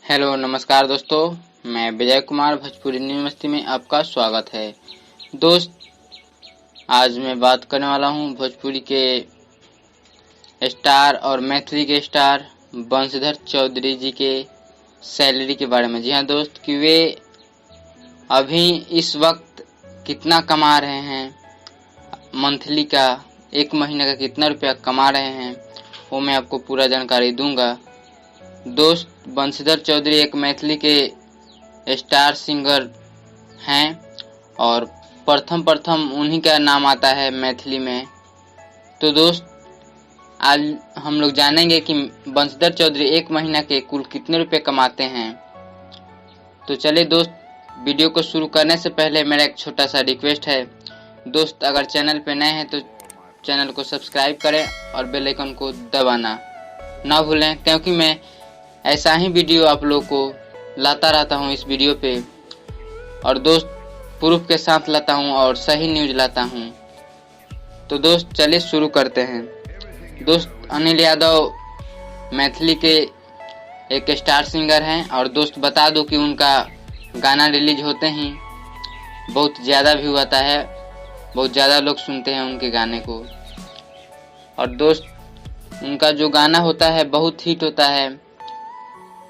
Hello नमस्कार दोस्तों, मैं विजय कुमार भोजपुरी यूनिवर्सिटी में आपका स्वागत है। दोस्त, आज मैं बात करने वाला हूं भोजपुरी के स्टार और मैथिली के स्टार बंशीधर चौधरी जी के सैलरी के बारे में। जी हाँ दोस्त, कि वे अभी इस वक्त कितना कमा रहे हैं, मंथली का, एक महीने का कितना रुपया कमा रहे हैं, वो मैं आपको पूरा जानकारी दूंगा। दोस्त, बंशीधर चौधरी एक मैथिली के स्टार सिंगर हैं और प्रथम उन्हीं का नाम आता है मैथिली में। तो दोस्त, आज हम लोग जानेंगे कि बंशीधर चौधरी एक महीना के कुल कितने रुपए कमाते हैं। तो चलिए दोस्त, वीडियो को शुरू करने से पहले मेरा एक छोटा सा रिक्वेस्ट है। दोस्त, अगर चैनल पे नए हैं तो चैनल को सब्सक्राइब करें और बेल आइकन को दबाना ना भूलें, क्योंकि मैं ऐसा ही वीडियो आप लोगों को लाता रहता हूं इस वीडियो पे। और दोस्त, प्रूफ के साथ लाता हूं और सही न्यूज लाता हूं। तो दोस्त, चलिए शुरू करते हैं। दोस्त, अनिल यादव मैथिली के एक स्टार सिंगर हैं और दोस्त बता दूं कि उनका गाना रिलीज होते ही बहुत ज़्यादा व्यू आता है, बहुत ज़्यादा लोग सुनते हैं उनके गाने को। और दोस्त, उनका जो गाना होता है बहुत हिट होता है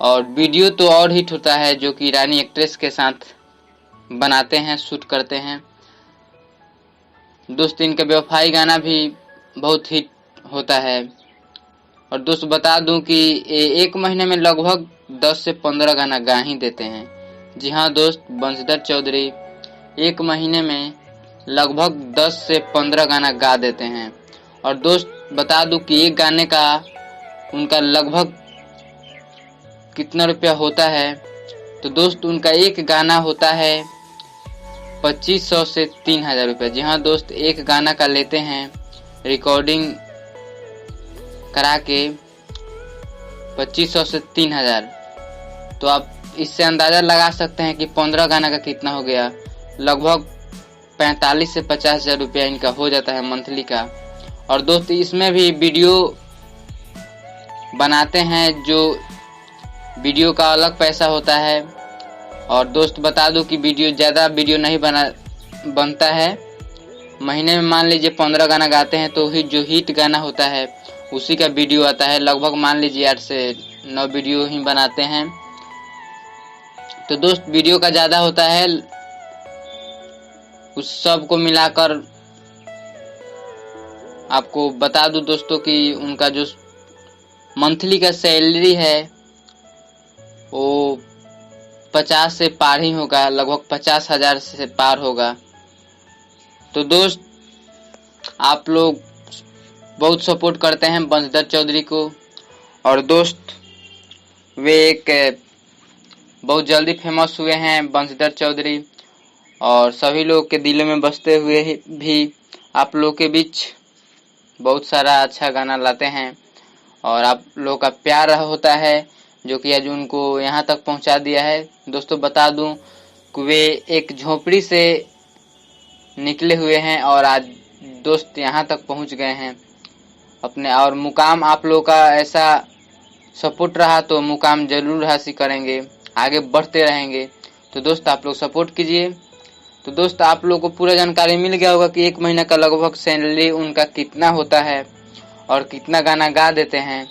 और वीडियो तो और हिट होता है, जो कि रानी एक्ट्रेस के साथ बनाते हैं, शूट करते हैं। दोस्त, इनका बेवफाई गाना भी बहुत हिट होता है। और दोस्त बता दूं कि एक महीने में लगभग 10 से 15 गाना गा ही देते हैं। जी हाँ दोस्त, बंशीधर चौधरी एक महीने में लगभग 10 से 15 गाना गा देते हैं। और दोस्त बता दूं कि एक गाने का उनका लगभग कितना रुपया होता है। तो दोस्त, उनका एक गाना होता है 2500 से 3000 रुपया। जी हाँ दोस्त, एक गाना का लेते हैं रिकॉर्डिंग करा के 2500 से 3000। तो आप इससे अंदाजा लगा सकते हैं कि 15 गाना का कितना हो गया। लगभग 45 से 50 हजार रुपया इनका हो जाता है मंथली का। और दोस्त, इसमें भी वीडियो बनाते हैं, जो वीडियो का अलग पैसा होता है। और दोस्त बता दूं कि ज़्यादा वीडियो नहीं बनता है। महीने में मान लीजिए 15 गाना गाते हैं तो जो हिट गाना होता है उसी का वीडियो आता है। लगभग मान लीजिए 8 से 9 वीडियो ही बनाते हैं। तो दोस्त, वीडियो का ज़्यादा होता है। उस सब को मिलाकर आपको बता दूं दोस्तों कि उनका जो मंथली का सैलरी है वो 50 से पार ही होगा, लगभग 50,000 से पार होगा। तो दोस्त, आप लोग बहुत सपोर्ट करते हैं बंशीधर चौधरी को। और दोस्त, वे एक बहुत जल्दी फेमस हुए हैं बंशीधर चौधरी और सभी लोग के दिलों में बसते हुए भी आप लोग के बीच बहुत सारा अच्छा गाना लाते हैं और आप लोग का प्यार होता है, जो कि आज उनको यहाँ तक पहुँचा दिया है। दोस्तों बता दूं कि वे एक झोपड़ी से निकले हुए हैं और आज दोस्त यहाँ तक पहुँच गए हैं अपने। और मुकाम आप लोग का ऐसा सपोर्ट रहा तो मुकाम जरूर हासिल करेंगे, आगे बढ़ते रहेंगे। तो दोस्त, आप लोग सपोर्ट कीजिए। तो दोस्त, आप लोग को पूरा जानकारी मिल गया होगा कि एक महीने का लगभग सैलरी उनका कितना होता है और कितना गाना गा देते हैं।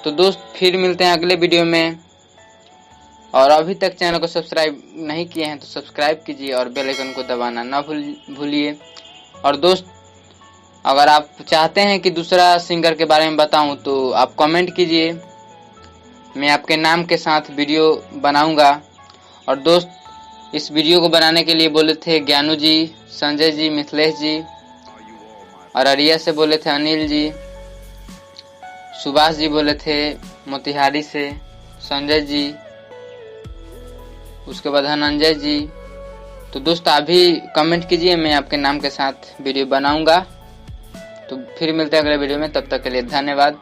तो दोस्त, फिर मिलते हैं अगले वीडियो में। और अभी तक चैनल को सब्सक्राइब नहीं किए हैं तो सब्सक्राइब कीजिए और बेल आइकन को दबाना ना भूलिए। और दोस्त, अगर आप चाहते हैं कि दूसरा सिंगर के बारे में बताऊं तो आप कमेंट कीजिए, मैं आपके नाम के साथ वीडियो बनाऊंगा। और दोस्त, इस वीडियो को बनाने के लिए बोले थे ज्ञानू जी, संजय जी, मिथिलेश जी। और अरिया से बोले थे अनिल जी, सुभाष जी बोले थे मोतिहारी से, संजय जी, उसके बाद धनंजय जी। तो दोस्त, आप भी कमेंट कीजिए, मैं आपके नाम के साथ वीडियो बनाऊंगा। तो फिर मिलते हैं अगले वीडियो में, तब तक के लिए धन्यवाद।